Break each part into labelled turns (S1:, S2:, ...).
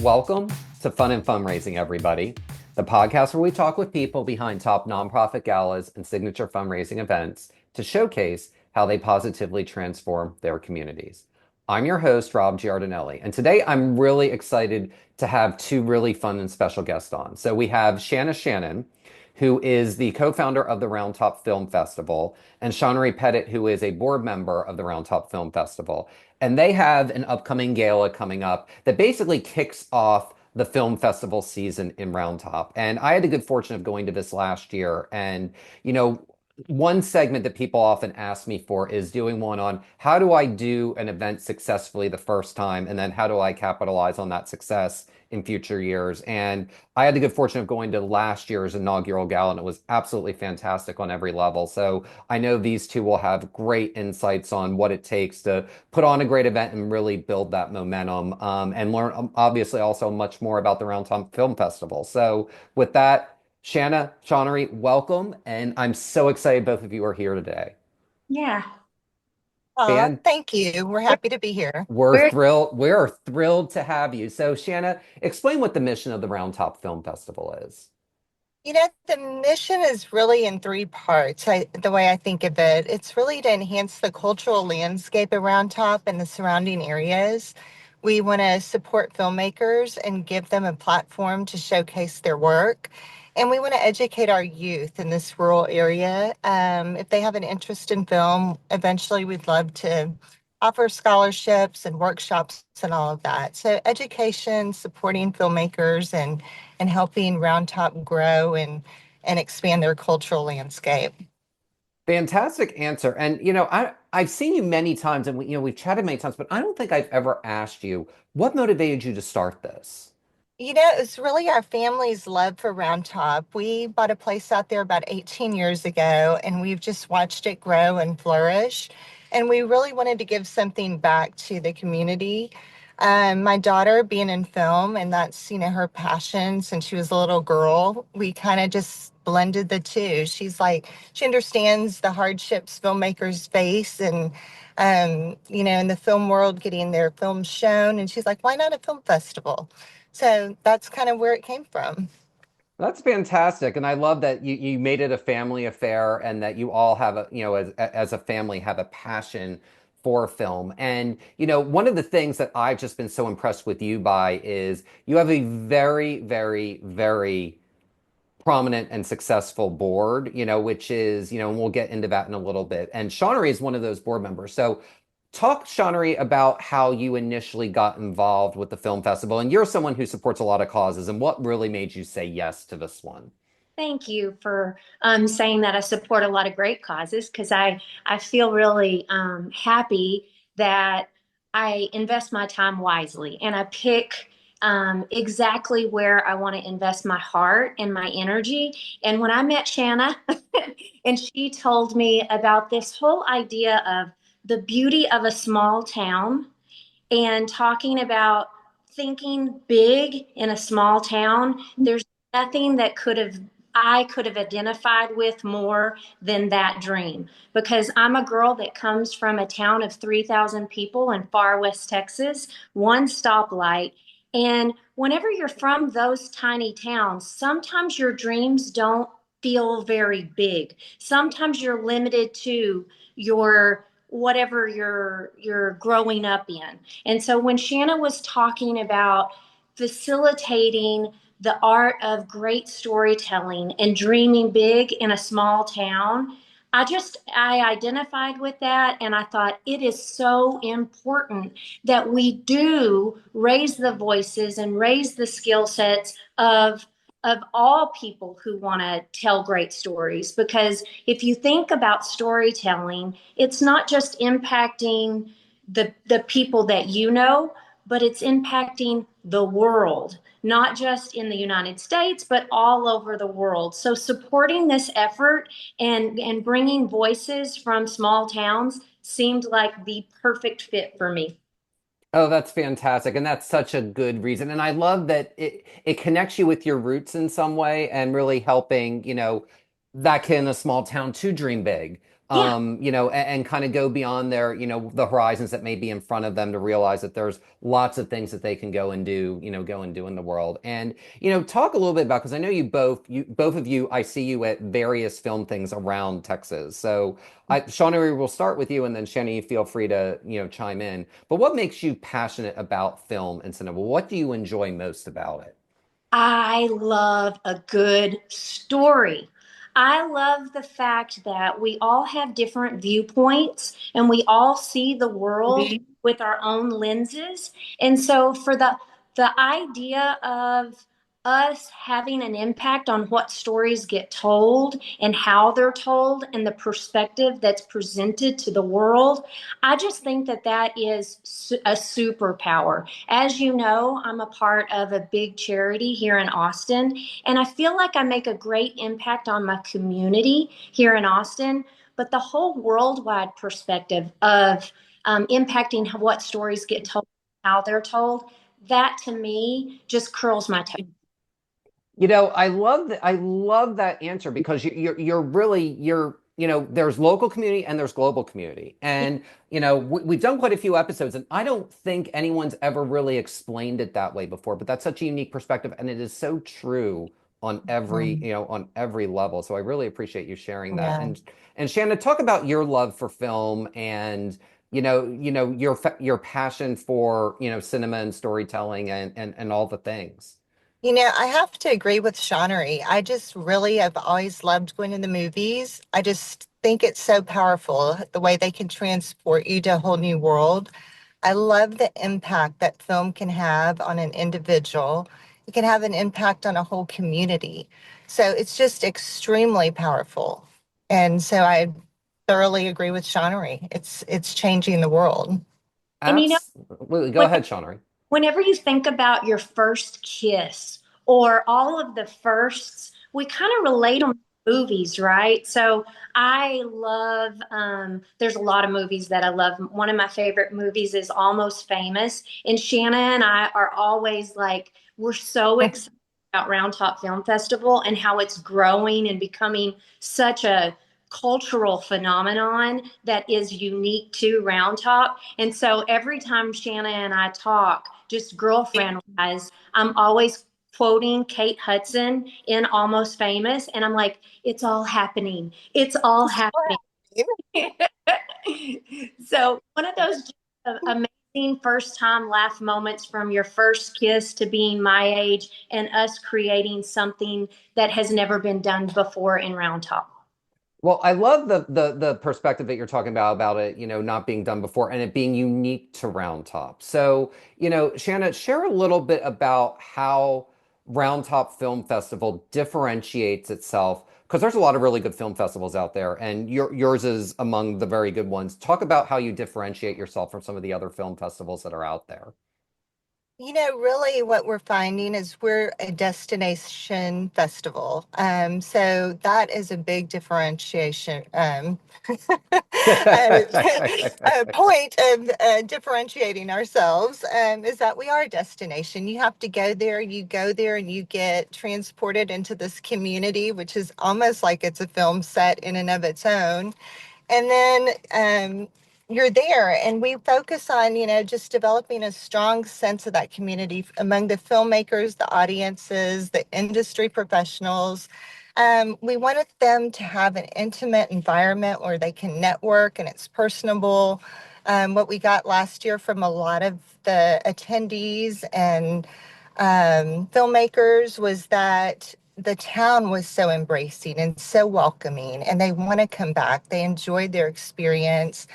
S1: Welcome to Fun and Fundraising, everybody, the podcast where we talk with people behind top nonprofit galas and signature fundraising events to showcase how they positively transform their communities. I'm your host, Rob Giardinelli, and today I'm really excited to have two really fun and special guests on. So we have Shannon, who is the co-founder of the Round Top Film Festival, and Shonnery Pettit, who is a board member of the Round Top Film Festival. And they have an upcoming gala coming up that basically kicks off the film festival season in Round Top. And I had the good fortune of going to this last year. And, you know, one segment that people often ask me for is doing one on how do I do an event successfully the first time, and then how do I capitalize on that success in future years. And I had the good fortune of going to last year's inaugural gala, and it was absolutely fantastic on every level. So I know these two will have great insights on what it takes to put on a great event and really build that momentum, and learn, obviously, also much more about the Round Top Film Festival. So with that, Shanna, Shonnery, welcome. And I'm so excited both of you are here today.
S2: Yeah,
S1: Fan,
S3: Thank you. We're
S2: we're,
S3: happy to be here.
S1: we're
S2: we're
S1: thrilled. We're thrilled to have you. So, Shanna, explain what the mission of the Round Top Film Festival is.
S3: The mission is really in three parts. The way I think of it, it's really to enhance the cultural landscape around Top and the surrounding areas. We want to support filmmakers and give them a platform to showcase their work. And we want to educate our youth in this rural area. If they have an interest in film, eventually we'd love to offer scholarships and workshops and all of that. So education, supporting filmmakers and helping Round Top grow and expand their cultural landscape.
S1: Fantastic answer. And I've seen you many times, and we've chatted many times, but I don't think I've ever asked you what motivated you to start this.
S3: It's really our family's love for Round Top. We bought a place out there about 18 years ago, and we've just watched it grow and flourish. And we really wanted to give something back to the community. My daughter being in film, and that's, her passion since she was a little girl, we kind of just blended the two. She understands the hardships filmmakers face and, in the film world, getting their film shown. And she's like, why not a film festival? So that's kind of where it came from.
S1: That's fantastic. And I love that you made it a family affair and that you all have as a family have a passion for film. And, one of the things that I've just been so impressed with you by is you have a very, very, very prominent and successful board, which is, and we'll get into that in a little bit. And Shawnery is one of those board members. So talk, Shawnery, about how you initially got involved with the film festival. And you're someone who supports a lot of causes. And what really made you say yes to this one?
S2: Thank you for saying that. I support a lot of great causes because I feel really happy that I invest my time wisely and I pick exactly where I want to invest my heart and my energy. And when I met Shanna and she told me about this whole idea of the beauty of a small town and talking about thinking big in a small town, there's nothing that I could have identified with more than that dream because I'm a girl that comes from a town of 3,000 people in far west Texas, one stoplight. And whenever you're from those tiny towns, sometimes your dreams don't feel very big. Sometimes you're limited to your whatever you're growing up in. And so when Shanna was talking about facilitating the art of great storytelling and dreaming big in a small town, I identified with that and I thought it is so important that we do raise the voices and raise the skill sets of all people who want to tell great stories, because if you think about storytelling, it's not just impacting the people that you know, but it's impacting the world, not just in the United States, but all over the world. So supporting this effort and bringing voices from small towns seemed like the perfect fit for me.
S1: Oh, that's fantastic. And that's such a good reason. And I love that it connects you with your roots in some way and really helping, that kid in a small town to dream big.
S2: Yeah.
S1: and kind of go beyond their, the horizons that may be in front of them to realize that there's lots of things that they can go and do, go and do in the world. And, talk a little bit about, because I know both of you, I see you at various film things around Texas. So Shonnery, we'll start with you, and then Shanny, feel free to, chime in. But what makes you passionate about film and cinema? What do you enjoy most about it?
S2: I love a good story. I love the fact that we all have different viewpoints and we all see the world with our own lenses. And so for the idea of us having an impact on what stories get told and how they're told and the perspective that's presented to the world, I just think that that is a superpower. As you know, I'm a part of a big charity here in Austin, and I feel like I make a great impact on my community here in Austin. But the whole worldwide perspective of impacting what stories get told, how they're told, that to me just curls my toes.
S1: I love that answer because you're really there's local community and there's global community. And we've done quite a few episodes, and I don't think anyone's ever really explained it that way before, but that's such a unique perspective, and it is so true on every,
S3: Mhm.
S1: on every level. So I really appreciate you sharing that.
S3: Yeah.
S1: And Shannon, talk about your love for film and your passion for, cinema and storytelling and all the things.
S3: I have to agree with Shonnery. I just really have always loved going to the movies. I just think it's so powerful, the way they can transport you to a whole new world. I love the impact that film can have on an individual. It can have an impact on a whole community. So it's just extremely powerful. And so I thoroughly agree with Shonnery. It's changing the world.
S2: And
S1: Absolutely. Go
S2: when
S1: ahead, Shonnery.
S2: whenever you think about your first kiss or all of the firsts, we kind of relate them to movies, right? So I love, there's a lot of movies that I love. One of my favorite movies is Almost Famous. And Shanna and I are always like, we're so excited about Round Top Film Festival and how it's growing and becoming such a cultural phenomenon that is unique to Round Top. And so every time Shanna and I talk, just girlfriend wise, I'm always quoting Kate Hudson in Almost Famous. And I'm like, it's all happening. It's all happening. So one of those amazing first time laugh moments from your first kiss to being my age and us creating something that has never been done before in Round Top.
S1: Well, I love the perspective that you're talking about it, not being done before and it being unique to Round Top. So, Shanna, share a little bit about how Round Top Film Festival differentiates itself, because there's a lot of really good film festivals out there, and yours is among the very good ones. Talk about how you differentiate yourself from some of the other film festivals that are out there.
S3: Really what we're finding is we're a destination festival. So that is a big differentiation, a point of differentiating ourselves, is that we are a destination. You have to go there, you go there and you get transported into this community, which is almost like it's a film set in and of its own. And then you're there, and we focus on, just developing a strong sense of that community among the filmmakers, the audiences, the industry professionals. We wanted them to have an intimate environment where they can network and it's personable. What we got last year from a lot of the attendees and filmmakers was that the town was so embracing and so welcoming, and they want to come back. They enjoyed their experience.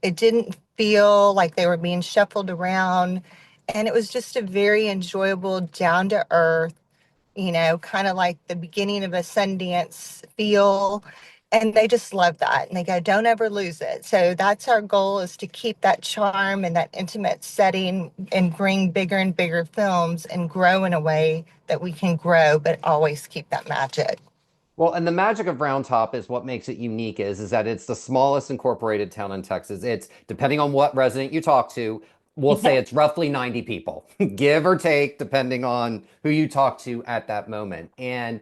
S3: It didn't feel like they were being shuffled around, and it was just a very enjoyable, down to earth, kind of like the beginning of a Sundance feel. And they just love that. And they go, don't ever lose it. So that's our goal, is to keep that charm and that intimate setting and bring bigger and bigger films and grow in a way that we can grow, but always keep that magic.
S1: Well, and the magic of Round Top is what makes it unique is that it's the smallest incorporated town in Texas. It's, depending on what resident you talk to, we'll say it's roughly 90 people, give or take, depending on who you talk to at that moment. And,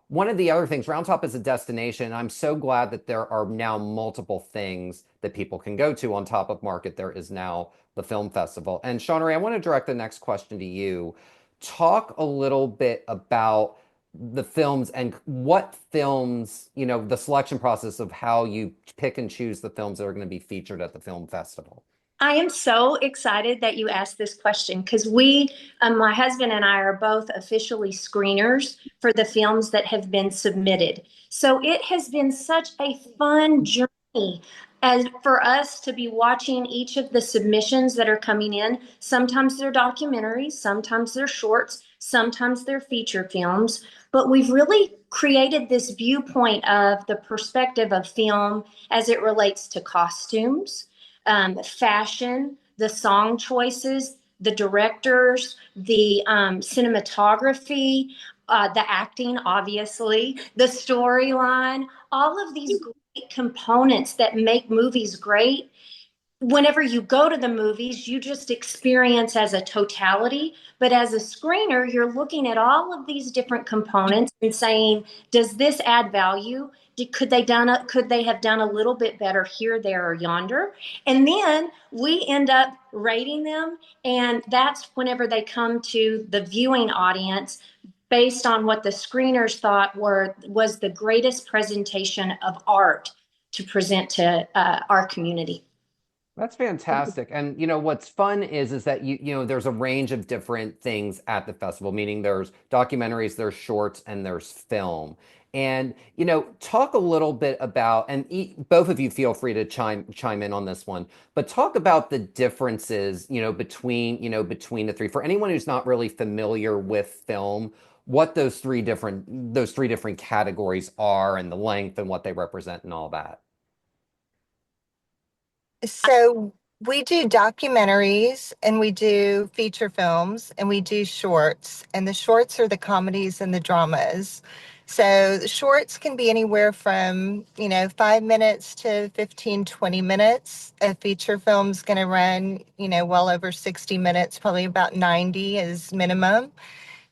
S1: one of the other things, Round Top is a destination. I'm so glad that there are now multiple things that people can go to on top of Market. There is now the film festival. And Shonnery, I want to direct the next question to you. Talk a little bit about the films and what films, the selection process of how you pick and choose the films that are going to be featured at the film festival.
S2: I am so excited that you asked this question because my husband and I are both officially screeners for the films that have been submitted. So it has been such a fun journey as for us to be watching each of the submissions that are coming in. Sometimes they're documentaries, sometimes they're shorts, sometimes they're feature films, but we've really created this viewpoint of the perspective of film as it relates to costumes, fashion, the song choices, the directors, the cinematography, the acting, obviously, the storyline, all of these great components that make movies great. Whenever you go to the movies, you just experience as a totality. But as a screener, you're looking at all of these different components and saying, does this add value? Could they have done a little bit better here, there, or yonder? And then we end up rating them. And that's whenever they come to the viewing audience based on what the screeners thought was the greatest presentation of art to present to our community.
S1: That's fantastic. And what's fun is that there's a range of different things at the festival, meaning there's documentaries, there's shorts, and there's film. And talk a little bit about, and both of you feel free to chime in on this one, but talk about the differences, between the three. For anyone who's not really familiar with film, what those three different categories are and the length and what they represent and all that.
S3: So we do documentaries and we do feature films and we do shorts. And the shorts are the comedies and the dramas. So the shorts can be anywhere from, 5 minutes to 15, 20 minutes. A feature film's going to run, well over 60 minutes, probably about 90 is minimum.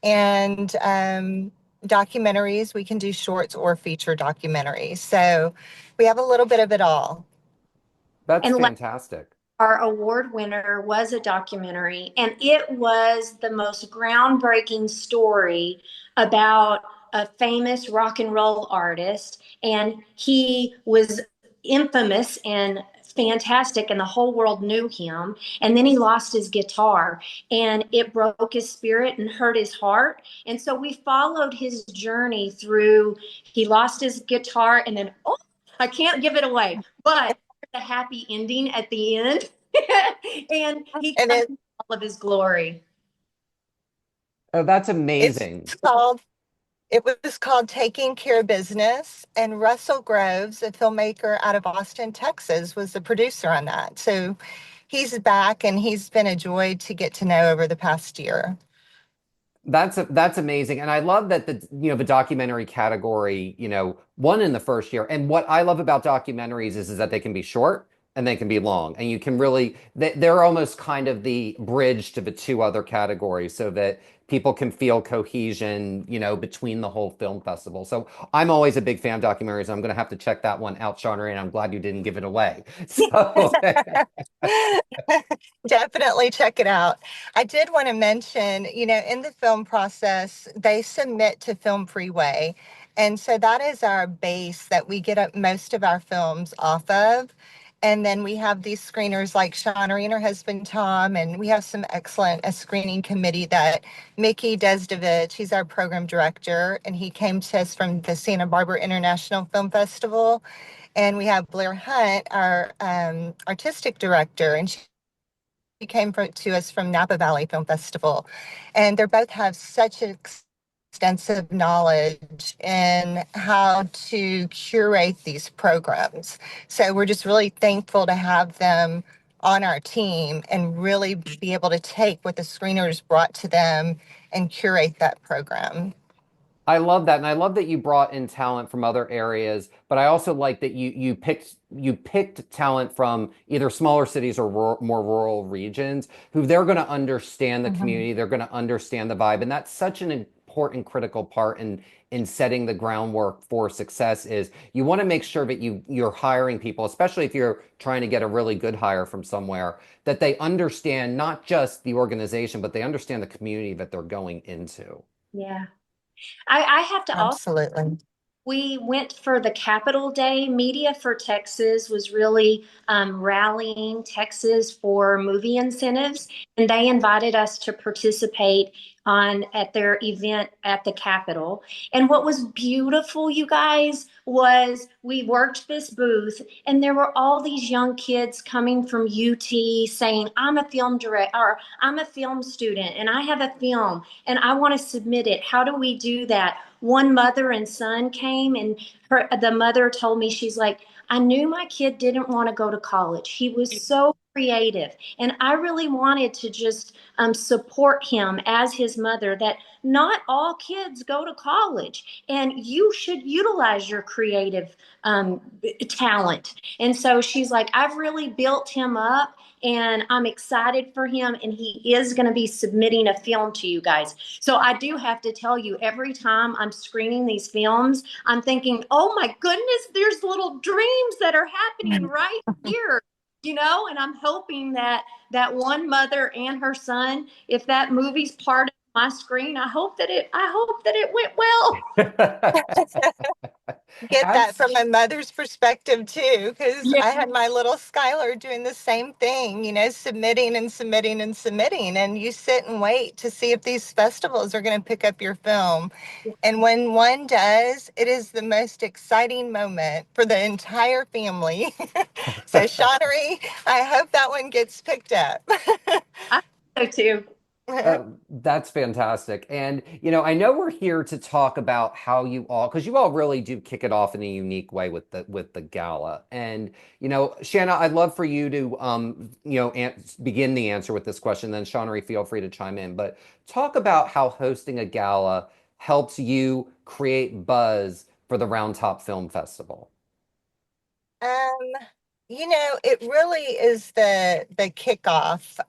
S3: And documentaries, we can do shorts or feature documentaries. So we have a little bit of it all.
S1: That's
S2: And
S1: fantastic.
S2: our award winner was a documentary, and it was the most groundbreaking story about a famous rock and roll artist. And he was infamous and fantastic, and the whole world knew him. And then he lost his guitar, and it broke his spirit and hurt his heart. And so we followed his journey through, he lost his guitar, and then, oh, I can't give it away, but a happy ending at the end. And he
S3: And
S2: comes in all of his glory.
S1: Oh, that's
S3: it's
S1: amazing.
S3: called It was called Taking Care of Business, and Russell Groves, a filmmaker out of Austin, Texas, was the producer on that. So he's back, and he's been a joy to get to know over the past year.
S1: That's amazing, and I love that the documentary category won in the first year. And what I love about documentaries is that they can be short and they can be long, and you can really they're almost kind of the bridge to the two other categories, so that people can feel cohesion between the whole film festival. So I'm always a big fan of documentaries. I'm going to have to check that one out, Shawnee, and I'm glad you didn't give it away. So
S3: Definitely check it out. I did want to mention, in the film process, they submit to Film Freeway. And so that is our base that we get up most of our films off of. And then we have these screeners like Shonnery and her husband Tom, and we have some excellent a screening committee that Mickey Desdevich, he's our program director, and he came to us from the Santa Barbara International Film Festival. And we have Blair Hunt, our artistic director, and she came to us from Napa Valley Film Festival. And they both have such extensive knowledge in how to curate these programs. So we're just really thankful to have them on our team and really be able to take what the screeners brought to them and curate that program.
S1: I love that, and I love that you brought in talent from other areas. But I also like that you picked talent from either smaller cities or more rural regions who they're going to understand the
S3: Mhm.
S1: community, they're going to understand the vibe, and that's such an important, critical part in setting the groundwork for success. Is you want to make sure that you're hiring people, especially if you're trying to get a really good hire from somewhere, that they understand not just the organization, but they understand the community that they're going into.
S2: Yeah. I have to also,
S3: Absolutely.
S2: we went for the Capital Day. Media for Texas was really rallying Texas for movie incentives, and they invited us to participate on at their event at the Capitol. And what was beautiful, you guys, was we worked this booth, and there were all these young kids coming from UT saying, "I'm a film director, or I'm a film student, and I have a film, and I want to submit it. How do we do that?" One mother and son came, and the mother told me, she's like, "I knew my kid didn't want to go to college. He was so creative, and I really wanted to just support him as his mother, that not all kids go to college, and you should utilize your creative um, talent." And so she's like, "I've really built him up, and I'm excited for him, and he is going to be submitting a film to you guys." So I do have to tell you, every time I'm screening these films, I'm thinking, "Oh my goodness, there's little dreams that are happening right here." And I'm hoping that that one mother and her son, if that movie's part of my screen, I hope that it went well.
S3: Get that
S1: Abs-
S3: from my mother's perspective too, because
S2: Yeah.
S3: I had my little Skylar doing the same thing, submitting and submitting and submitting. And you sit and wait to see if these festivals are going to pick up your film. And when one does, it is the most exciting moment for the entire family. So, Shonnery, I hope that one gets picked up.
S2: I think so too.
S1: That's fantastic. And, I know we're here to talk about how you all, because you all really do kick it off in a unique way with the gala. And, Shanna, I'd love for you to, begin the answer with this question. Then, Shawnery, feel free to chime in. But talk about how hosting a gala helps you create buzz for the Round Top Film Festival.
S3: Um, it really is the kickoff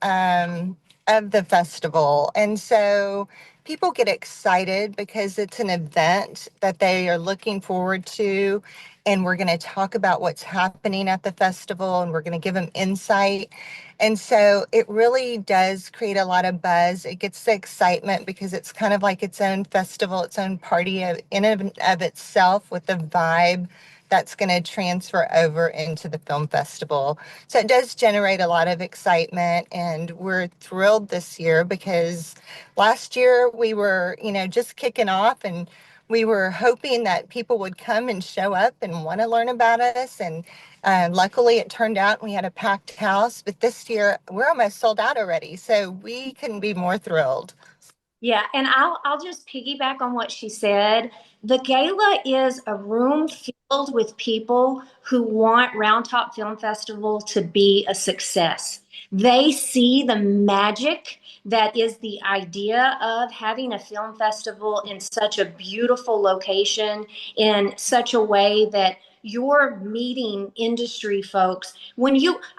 S3: of the festival. And so people get excited because it's an event that they are looking forward to. And we're going to talk about what's happening at the festival, and we're going to give them insight. And so it really does create a lot of buzz. It gets the excitement because it's kind of like its own festival, its own party in and of itself, with the vibe that's going to transfer over into the film festival. So it does generate a lot of excitement, and we're thrilled this year because last year we were, just kicking off, and we were hoping that people would come and show up and want to learn about us. And luckily it turned out we had a packed house, but this year we're almost sold out already. So we couldn't be more thrilled.
S2: Yeah, and I'll just piggyback on what she said. The gala is a room filled with people who want Round Top Film Festival to be a success. They see the magic that is the idea of having a film festival in such a beautiful location, in such a way that you're meeting industry folks.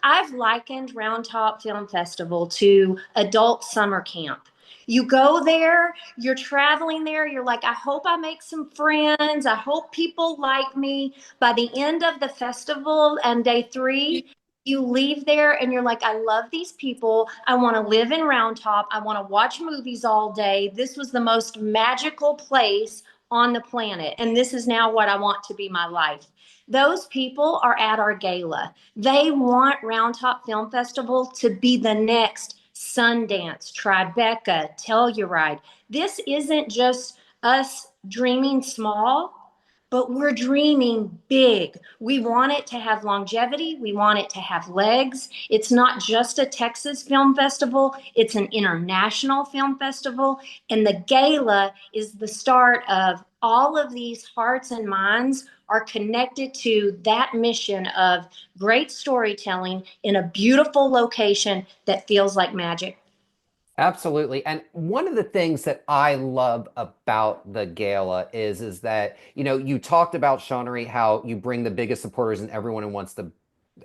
S2: I've likened Round Top Film Festival to adult summer camp. You go there, you're traveling there, you're like, "I hope I make some friends. I hope people like me." By the end of the festival and day three, you leave there and you're like, "I love these people. I want to live in Round Top. I want to watch movies all day. This was the most magical place on the planet. And this is now what I want to be my life." Those people are at our gala. They want Round Top Film Festival to be the next Sundance, Tribeca, Telluride. This isn't just us dreaming small, but we're dreaming big. We want it to have longevity. We want it to have legs. It's not just a Texas film festival, it's an international film festival. And the gala is the start of all of these hearts and minds are connected to that mission of great storytelling in a beautiful location that feels like magic.
S1: Absolutely. And one of the things that I love about the gala is that, you talked about Shonnery, how you bring the biggest supporters and everyone who wants to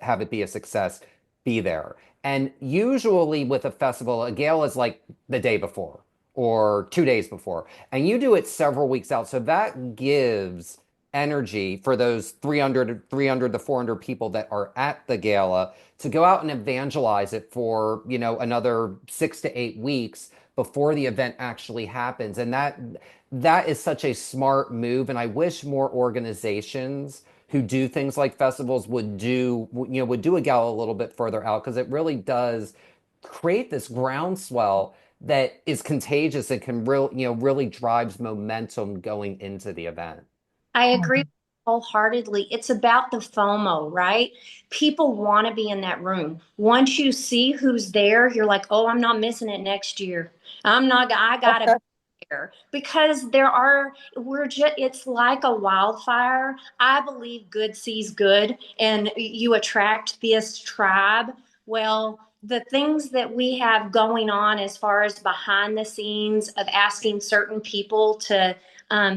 S1: have it be a success be there. And usually with a festival, a gala is like the day before or 2 days before. And you do it several weeks out. So that gives energy for those 300 to 400 people that are at the gala to go out and evangelize it for, another 6 to 8 weeks before the event actually happens. And that is such a smart move. And I wish more organizations who do things like festivals would do a gala a little bit further out, because it really does create this groundswell that is contagious and can really drives momentum going into the event.
S2: I agree wholeheartedly. It's about the FOMO, right? People want to be in that room. Once you see who's there, you're like, oh, I'm not missing it next year. I gotta be there because it's like a wildfire. I believe good sees good and you attract this tribe. Well, the things that we have going on as far as behind the scenes of asking certain people to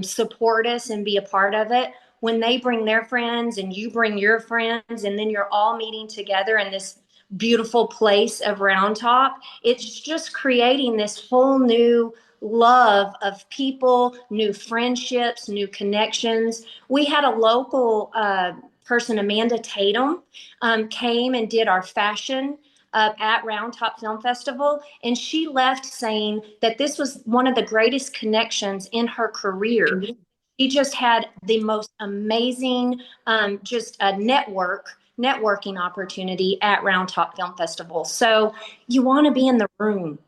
S2: support us and be a part of it, when they bring their friends and you bring your friends and then you're all meeting together in this beautiful place of Round Top, it's just creating this whole new love of people, new friendships, new connections. We had a local person, Amanda Tatum, came and did our fashion at Round Top Film Festival, and she left saying that this was one of the greatest connections in her career. She just had the most amazing, just a networking opportunity at Round Top Film Festival. So you want to be in the room.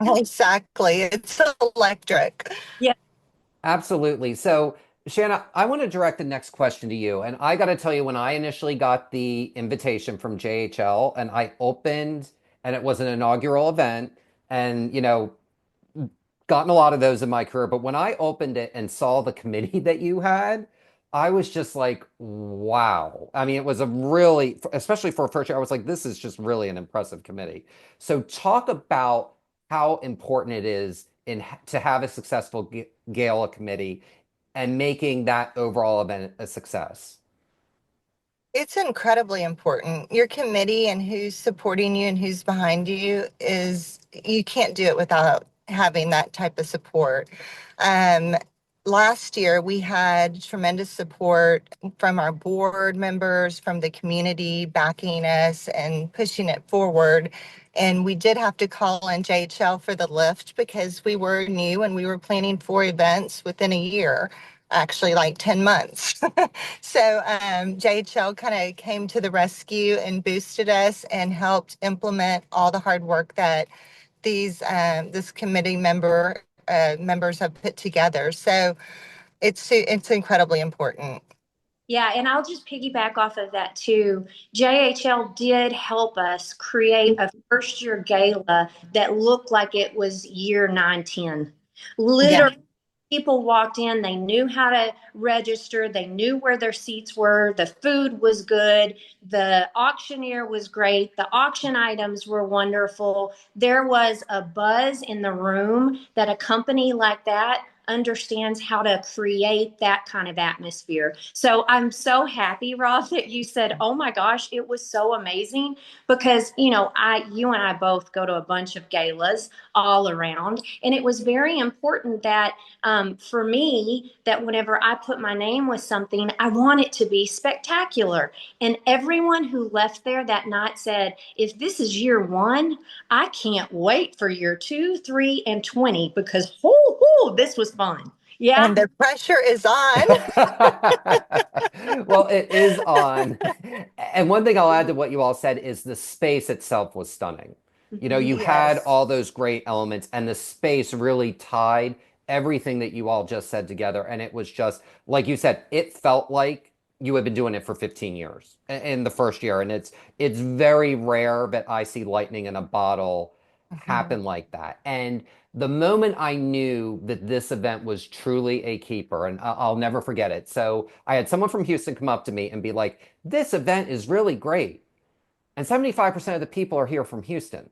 S3: Exactly. It's electric.
S2: Yeah.
S1: Absolutely. So, Shanna, I want to direct the next question to you. And I got to tell you, when I initially got the invitation from JHL and I opened, and it was an inaugural event, and, gotten a lot of those in my career. But when I opened it and saw the committee that you had, I was just like, wow. I mean, it was a really, especially for a first year, I was like, this is just really an impressive committee. So talk about how important it is to have a successful gala committee and making that overall event a success.
S3: It's incredibly important. Your committee and who's supporting you and who's behind you you can't do it without having that type of support. Um, Last year, we had tremendous support from our board members, from the community backing us and pushing it forward. And we did have to call in JHL for the lift because we were new and we were planning 4 events within a year, actually like 10 months. So JHL kind of came to the rescue and boosted us and helped implement all the hard work that this committee members have put together. So it's incredibly important.
S2: Yeah, and I'll just piggyback off of that too. JHL did help us create a first year gala that looked like it was year 910.
S3: Yeah.
S2: Literally, people walked in, they knew how to register, they knew where their seats were, the food was good, the auctioneer was great, the auction items were wonderful. There was a buzz in the room that a company like that understands how to create that kind of atmosphere. So I'm so happy, Rob, that you said, "Oh my gosh, it was so amazing," because you and I both go to a bunch of galas all around, and it was very important that for me, that whenever I put my name with something, I want it to be spectacular. And everyone who left there that night said, if this is year one, I can't wait for year two, three, and 20 because this was fun.
S3: And
S2: Yeah.
S3: the pressure is on.
S1: Well, it is on. And one thing I'll add to what you all said is the space itself was stunning. You had
S3: Yes.
S1: all those great elements, and the space really tied everything that you all just said together. And it was just, like you said, it felt like you had been doing it for 15 years in the first year. And it's very rare that I see lightning in a bottle
S3: Mhm.
S1: happen like that. And the moment I knew that this event was truly a keeper, and I'll never forget it. So I had someone from Houston come up to me and be like, this event is really great. And 75% of the people are here from Houston.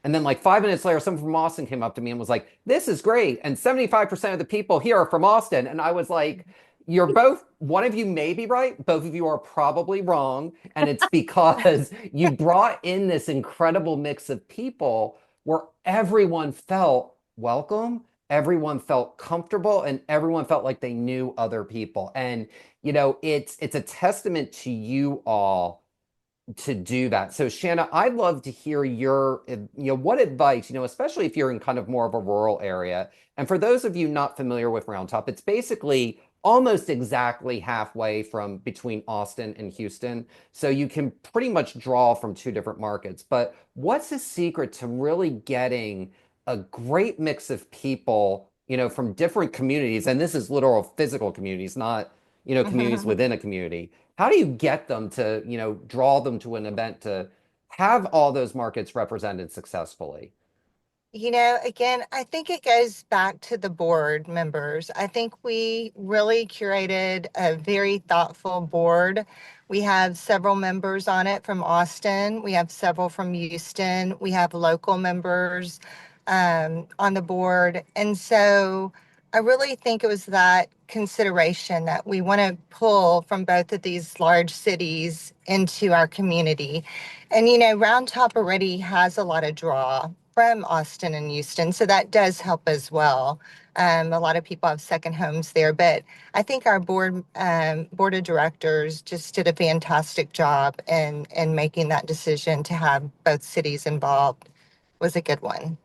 S1: And then like 5 minutes later, someone from Austin came up to me and was like, "This is great." And 75% of the people here are from Austin. And I was like, "You're both, one of you may be right, both of you are probably wrong. And it's because you brought in this incredible mix of people where everyone felt welcome, everyone felt comfortable, and everyone felt like they knew other people. And it's a testament to you all to do that. So Shanna, I'd love to hear what advice, especially if you're in kind of more of a rural area. And for those of you not familiar with Round Top, it's basically almost exactly halfway from between Austin and Houston. So you can pretty much draw from two different markets. But what's the secret to really getting a great mix of people, from different communities? And this is literal physical communities, not, communities within a community. How do you get them to, draw them to an event to have all those markets represented successfully?
S3: Again, I think it goes back to the board members. I think we really curated a very thoughtful board. We have several members on it from Austin. We have several from Houston. We have local members on the board. And so I really think it was that consideration that we want to pull from both of these large cities into our community. And, Round Top already has a lot of draw from Austin and Houston, so that does help as well. A lot of people have second homes there, but I think our board of directors just did a fantastic job in making that decision to have both cities involved. Was a good one.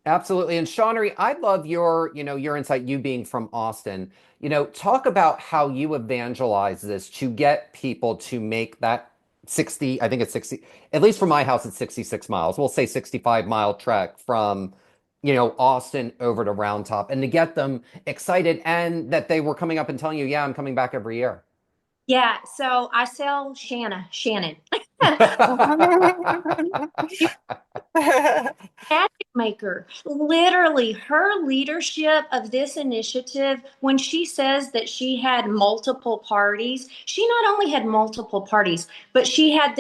S1: Absolutely. And Shonnery, I'd love your insight, you being from Austin. Talk about how you evangelize this to get people to make that 60, I think it's 60, at least from my house, it's 66 miles. We'll say 65-mile trek from, Austin over to Round Top and to get them excited and that they were coming up and telling you, yeah, I'm coming back every year.
S2: Yeah, so I sell Shannon. Magic maker. Literally, her leadership of this initiative, when she says that she had multiple parties, she not only had multiple parties, but she had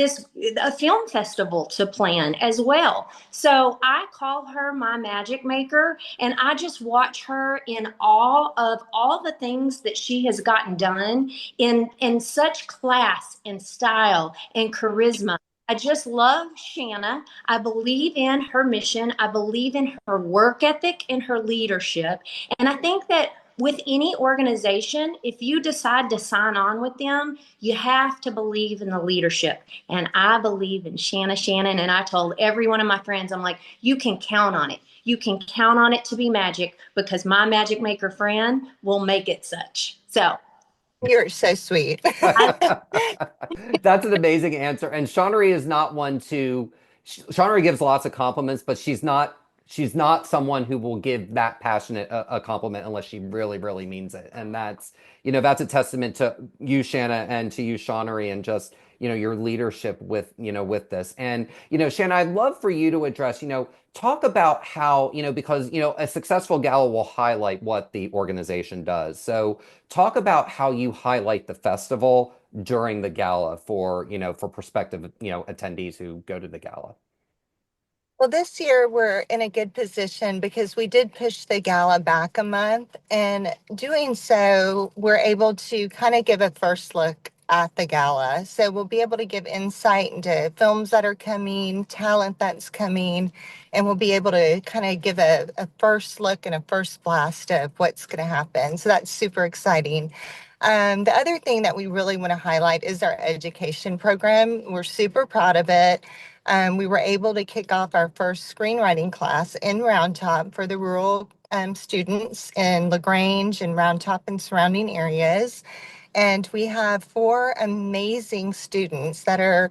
S2: a film festival to plan as well. So I call her my magic maker, and I just watch her in awe of all the things that she has gotten done in such class and style and charisma. I just love Shanna. I believe in her mission. I believe in her work ethic and her leadership. And I think that with any organization, if you decide to sign on with them, you have to believe in the leadership. And I believe in Shannon. And I told every one of my friends, I'm like, you can count on it. You can count on it to be magic because my magic maker friend will make it such. So
S3: You're so sweet.
S2: I
S1: That's an amazing answer. And Shonnery is not one to Shonnery gives lots of compliments, but she's not someone who will give that passionate a compliment unless she really, really means it. And that's a testament to you, Shanna, and to you, Shonnery, and just, your leadership with this. And, Shanna, I'd love for you to address, talk about how, because, a successful gala will highlight what the organization does. So talk about how you highlight the festival during the gala for prospective, attendees who go to the gala.
S3: Well, this year we're in a good position because we did push the gala back a month. And doing so, we're able to kind of give a first look at the gala. So we'll be able to give insight into films that are coming, talent that's coming, and we'll be able to kind of give a first look and a first blast of what's going to happen. So that's super exciting. The other thing that we really want to highlight is our education program. We're super proud of it. We were able to kick off our first screenwriting class in Round Top for the rural students in LaGrange and Round Top and surrounding areas. And we have four amazing students that are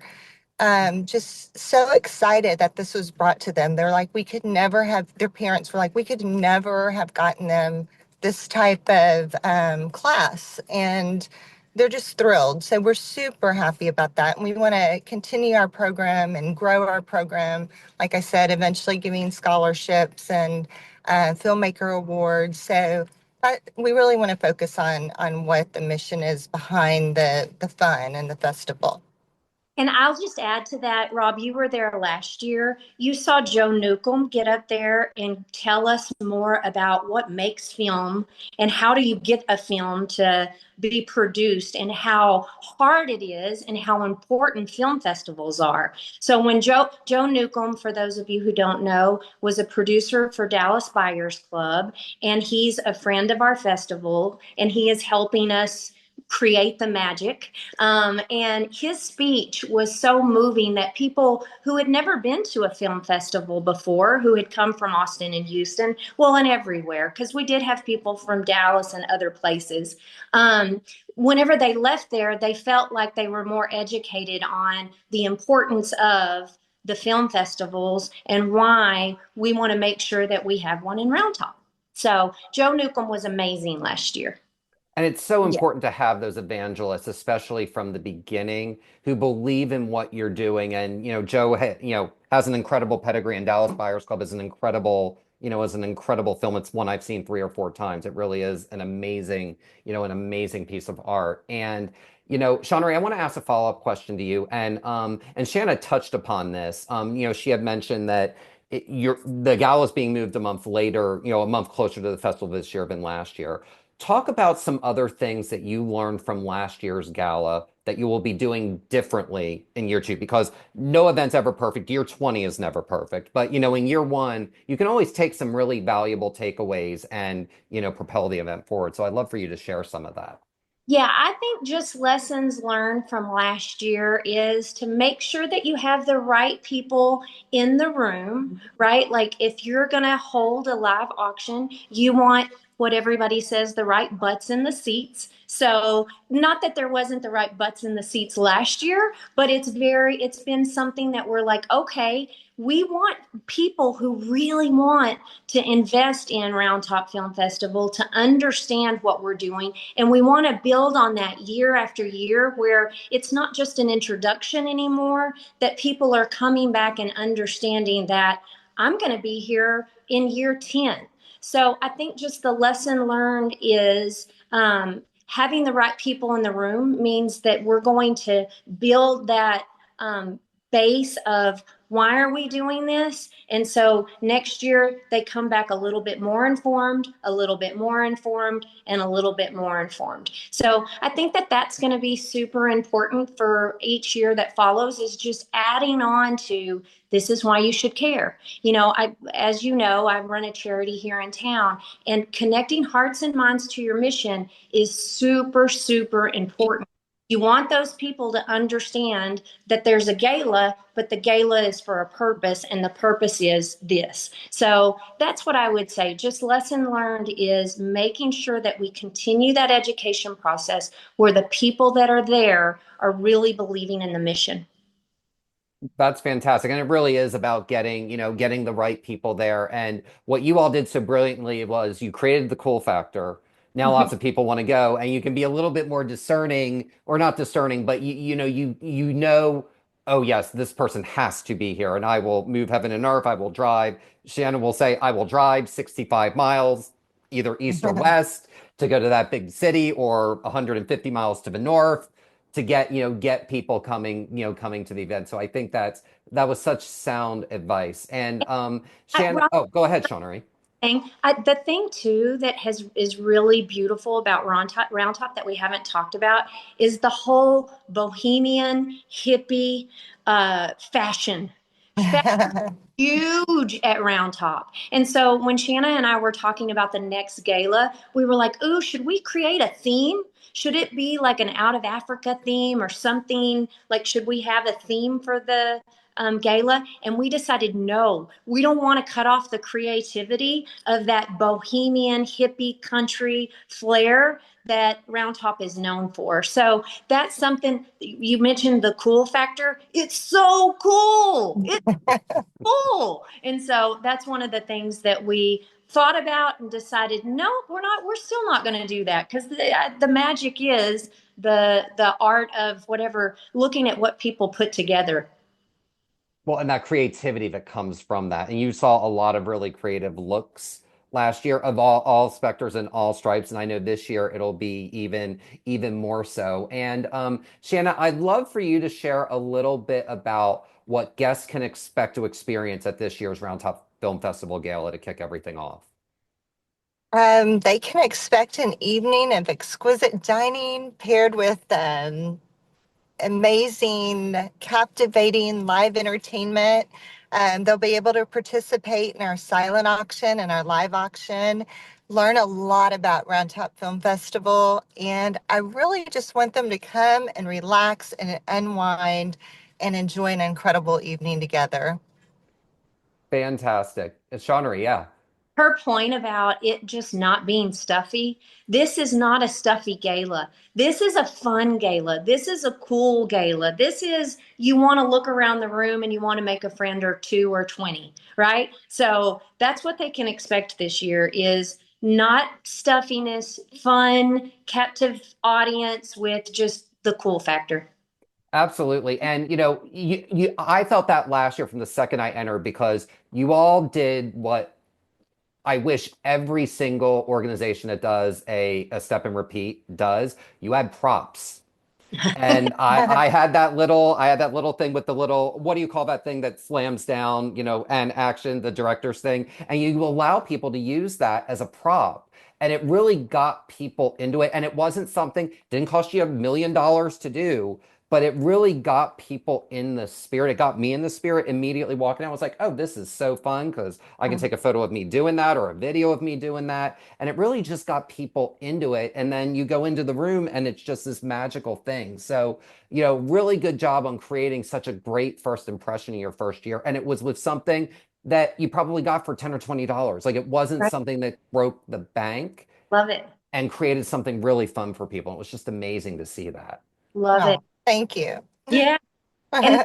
S3: just so excited that this was brought to them. They're like, we could never have, their parents were like, we could never have gotten them this type of class. And they're just thrilled. So we're super happy about that. And we want to continue our program and grow our program. Like I said, eventually giving scholarships and filmmaker awards. So we really want to focus on what the mission is behind the fun and the festival.
S2: And I'll just add to that, Rob, you were there last year. You saw Joe Newcomb get up there and tell us more about what makes film and how do you get a film to be produced and how hard it is and how important film festivals are. So when Joe Newcomb, for those of you who don't know, was a producer for Dallas Buyers Club, and he's a friend of our festival, and he is helping us create the magic. And his speech was so moving that people who had never been to a film festival before, who had come from Austin and Houston, well, and everywhere, because we did have people from Dallas and other places. Whenever they left there, they felt like they were more educated on the importance of the film festivals and why we want to make sure that we have one in Round Top. So Joe Newcomb was amazing last year.
S1: And it's so
S3: Yeah.
S1: important to have those evangelists, especially from the beginning, who believe in what you're doing. And Joe, has an incredible pedigree, and Dallas Buyers Club is an incredible film. It's one I've seen 3 or 4 times. It really is an amazing piece of art. And Shonnery, I want to ask a follow-up question to you. And Shanna touched upon this. She had mentioned that the gala is being moved a month later, a month closer to the festival this year than last year. Talk about some other things that you learned from last year's gala that you will be doing differently in year two, because no event's ever perfect. Year 20 is never perfect. But, in year one, you can always take some really valuable takeaways and, propel the event forward. So I'd love for you to share some of that.
S2: Yeah, I think just lessons learned from last year is to make sure that you have the right people in the room, right? Like if you're going to hold a live auction, you want what everybody says, the right butts in the seats. So, not that there wasn't the right butts in the seats last year, but it's been something that we're like, okay, we want people who really want to invest in Round Top Film Festival to understand what we're doing, and we want to build on that year after year where it's not just an introduction anymore, that people are coming back and understanding that I'm going to be here in year 10. So I think just the lesson learned is having the right people in the room means that we're going to build that base of why are we doing this? And so next year they come back a little bit more informed, a little bit more informed, and a little bit more informed. So I think that that's going to be super important for each year that follows, is just adding on to this is why you should care. As you know, I run a charity here in town, and connecting hearts and minds to your mission is super, super important. You want those people to understand that there's a gala, but the gala is for a purpose, and the purpose is this. So that's what I would say. Just lesson learned is making sure that we continue that education process where the people that are there are really believing in the mission.
S1: That's fantastic. And it really is about getting the right people there. And what you all did so brilliantly was you created the cool factor. Now lots of people want to go, and you can be a little bit more discerning, or not discerning, but oh yes, this person has to be here, and I will move heaven and earth. I will drive. Shannon will say, I will drive 65 miles, either east or west, to go to that big city, or 150 miles to the north to get people coming to the event. So I think that was such sound advice. And Shannon,
S2: Rob,
S1: oh, go ahead, Shonnery.
S2: the thing too that has is really beautiful about Round Top that we haven't talked about is the whole bohemian hippie fashion. Huge at Round Top. And so when Shanna and I were talking about the next gala, we were like, ooh, should we create a theme? Should it be like an out of Africa theme or something? Like, should we have a theme for the gala? And we decided, no, we don't want to cut off the creativity of that bohemian hippie country flair that Round Top is known for. So that's something you mentioned, the cool factor. It's so cool. It's cool. And so that's one of the things that we thought about and decided, no, we're still not going to do that, because the magic is the art of whatever, looking at what people put together.
S1: Well, and that creativity that comes from that. And you saw a lot of really creative looks last year of all specters and all stripes, and I know this year it'll be even more so. And Shanna, I'd love for you to share a little bit about what guests can expect to experience at this year's Round Top Film Festival Gala to kick everything off.
S3: They can expect an evening of exquisite dining paired with amazing, captivating live entertainment. They'll be able to participate in our silent auction and our live auction, learn a lot about Round Top Film Festival. And I really just want them to come and relax and unwind and enjoy an incredible evening together.
S1: Fantastic. Shonnery, yeah.
S2: Her point about it just not being stuffy, this is not a stuffy gala. This is a fun gala. This is a cool gala. This is, you want to look around the room and you want to make a friend or two or 20, right? So that's what they can expect this year is not stuffiness, fun, captive audience with just the cool factor.
S1: Absolutely. And I felt that last year from the second I entered because you all did what I wish every single organization that does a step and repeat does. You had props. And I had that little thing with the little, what do you call that thing that slams down, and action, the director's thing. And you allow people to use that as a prop. And it really got people into it. And it wasn't something, didn't cost you $1 million to do, but it really got people in the spirit. It got me in the spirit immediately walking out. I was like, oh, this is so fun because I can take a photo of me doing that or a video of me doing that. And it really just got people into it. And then you go into the room and it's just this magical thing. So, really good job on creating such a great first impression in your first year. And it was with something that you probably got for 10 or $20. Like it wasn't
S2: Right.
S1: something that broke the bank
S2: Love it.
S1: and created something really fun for people. It was just amazing to see that.
S2: Love it.
S3: Oh, thank you.
S2: Yeah. And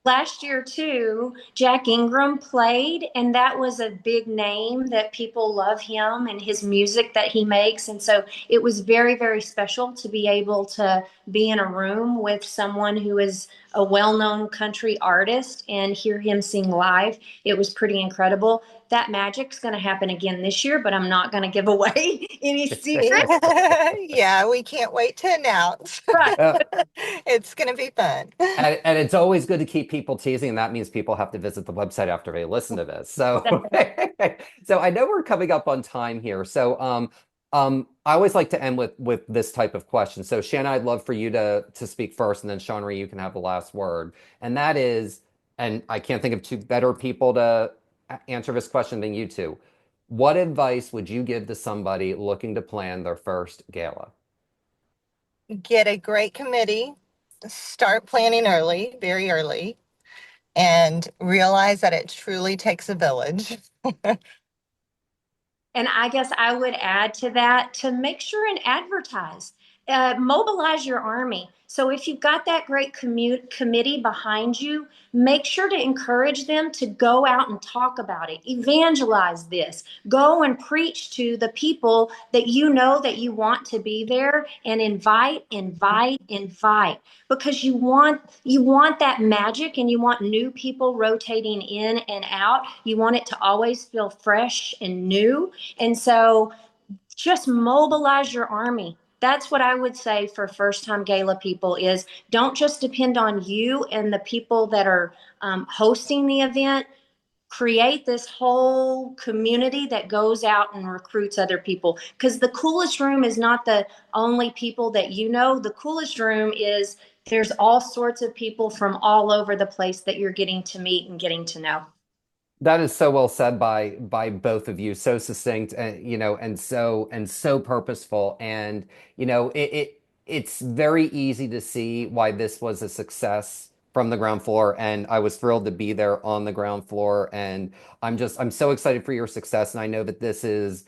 S2: last year too, Jack Ingram played, and that was a big name that people love him and his music that he makes. And so it was very, very special to be able to be in a room with someone who is a well-known country artist and hear him sing live. It was pretty incredible. That magic's going to happen again this year, but I'm not going to give away any secrets.
S3: Yeah, we can't wait to announce.
S2: Right.
S1: Uh,
S3: It's going to be fun.
S1: and it's always good to keep people teasing, and that means people have to visit the website after they listen to this. So, so I know we're coming up on time here. So, I always like to end with this type of question. So, Shanna, I'd love for you to speak first, and then Shonnery, you can have the last word. And that is, and I can't think of two better people to answer this question than you two. What advice would you give to somebody looking to plan their first gala?
S3: Get a great committee, start planning early, very early, and realize that it truly takes a village.
S2: And I guess I would add to that to make sure and advertise, mobilize your army. So if you've got that great committee behind you, make sure to encourage them to go out and talk about it, evangelize this, go and preach to the people that you know that you want to be there, and invite, invite, invite, because you want that magic and you want new people rotating in and out. You want it to always feel fresh and new. And so just mobilize your army. That's what I would say for first time gala people is don't just depend on you and the people that are hosting the event. Create this whole community that goes out and recruits other people, because the coolest room is not the only people that you know. The coolest room is there's all sorts of people from all over the place that you're getting to meet and getting to know.
S1: That is so well said by both of you, so succinct and and so purposeful. And it's very easy to see why this was a success from the ground floor. And I was thrilled to be there on the ground floor. And I'm so excited for your success. And I know that this is,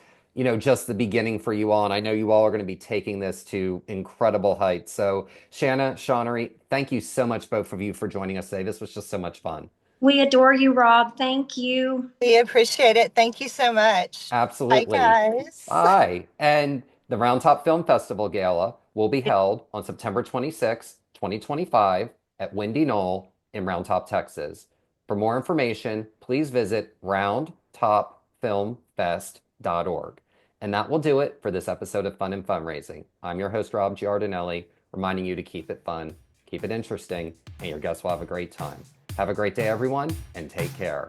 S1: just the beginning for you all. And I know you all are going to be taking this to incredible heights. So Shanna, Shonnery, thank you so much, both of you, for joining us today. This was just so much fun.
S2: We adore you, Rob. Thank you.
S3: We appreciate it. Thank you so much. Bye,
S1: Absolutely.
S3: guys.
S1: Bye. And the Round Top Film Festival Gala will be held on September 26, 2025 at Windy Knoll in Round Top, Texas. For more information, please visit roundtopfilmfest.com. fundraising.org. And that will do it for this episode of Fun and Fundraising. I'm your host, Rob Giardinelli, reminding you to keep it fun, keep it interesting, and your guests will have a great time. Have a great day, everyone, and take care.